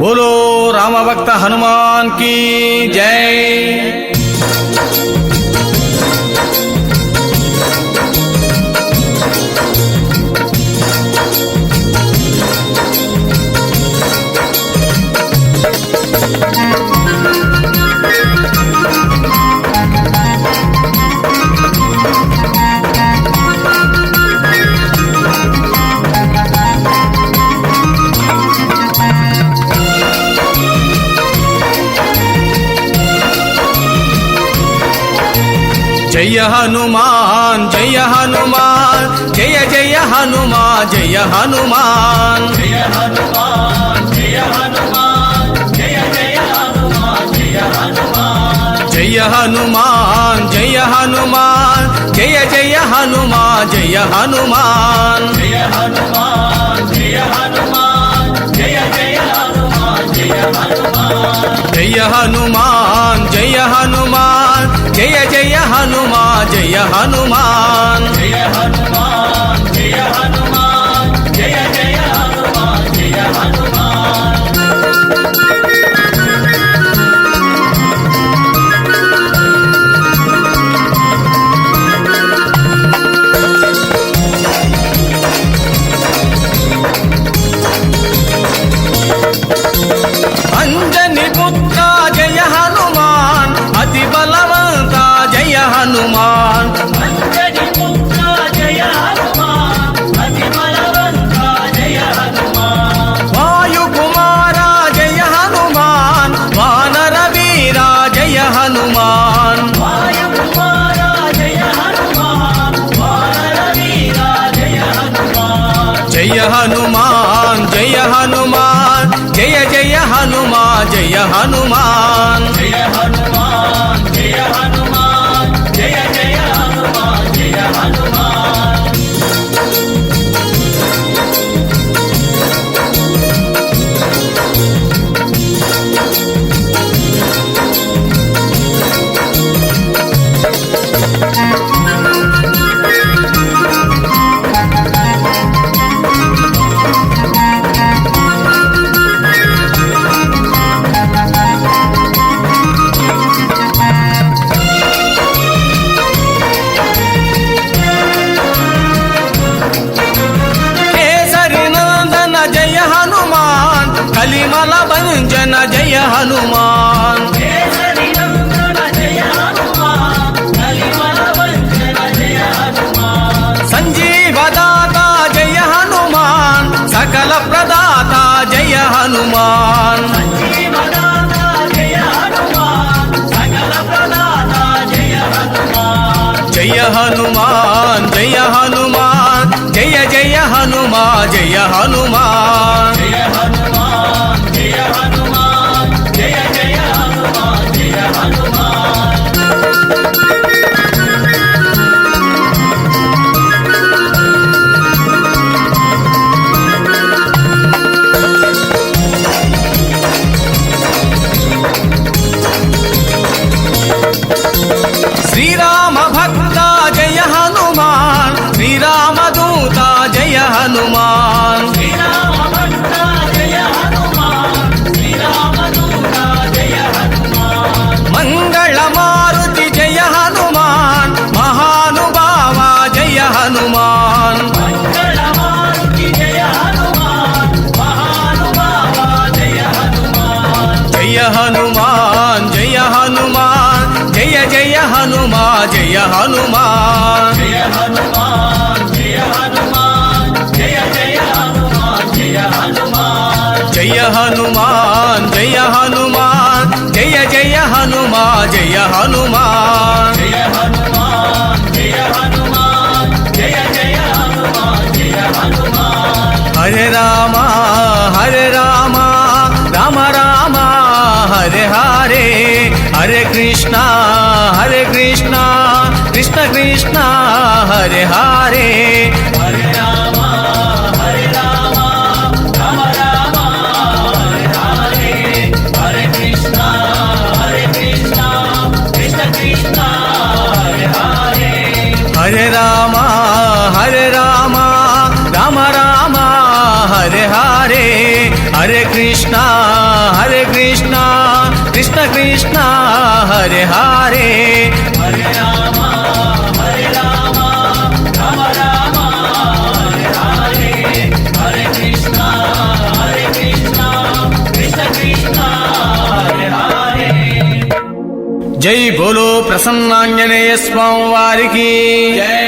बोलो राम भक्त हनुमान की जय। जय हनुमान जय हनुमान जय जय हनुमान जय हनुमान जय हनुमान जय हनुमान जय जय हनुमान जय हनुमान जय हनुमान जय हनुमान जय जय हनुमान जय हनुमान जय हनुमान जय हनुमान जय जय हनुमान जय हनुमान जय हनुमान जय हनुमान जय जय हनुमान जय हनुमान जय हनुमान जय हनुमान जय जय हनुमान जय हनुमान। अंजनी पुत्र जय हनुमान अति बलवंता जय हनुमान अंजनी पुत्र जय हनुमान अति बलवंता जय हनुमान वायु कुमारा जय हनुमान वानर वीरा जय हनुमान वायु कुमारा जय हनुमान वानर वीरा जय हनुमान जय हनुमान जय हनुमान जय जय हनुमान जय हनुमान जय हनुमान जय हनुमान जय जय हनुमान जय हनुमान। कलिमल भंजन जय हनुमान केसरी नंदन जय हनुमान कलिमल भंजन जय हनुमान संजीवदाता जय हनुमान सकल प्रदाता जय हनुमान संजीवदाता जय हनुमान सकल प्रदाता जय हनुमान जय हनुमान जय हनुमान जय जय हनुमान जय हनुमान जय हनुमान जय हनुमान जय जय हनुमान जय हनुमान। श्री राम भक्ता जय हनुमान श्री राम दूता जय हनुमान श्री राम भक्ता जय हनुमान श्री राम दूता जय हनुमान मंगल मारुति जय हनुमान महानुभावा जय हनुमान मंगल मारुति जय हनुमान महानुभावा जय हनुमान जय हनुमान जय हनुमान जय जय हनुमान जय हनुमान जय हनुमान जय हनुमान जय जय हनुमान जय हनुमान जय हनुमान जय हनुमान जय जय हनुमान जय हनुमान जय हनुमान जय हनुमान जय जय हनुमान जय हनुमान। हरे राम राम राम हरे हरे हरे कृष्णा कृष्ण कृष्ण हरे हरे हरे राम राम राम हरे हरे हरे कृष्णा कृष्ण कृष्ण हरे हरे हरे राम राम राम हरे हरे హరే కృష్ణ కృష్ణ కృష్ణ హరే హరే హరే రామ రామ రామ హరే హరే హరే కృష్ణ కృష్ణ కృష్ణ హరే హరే. జై బోలో ప్రసన్నాంజనేయ స్వామి వారికి జై.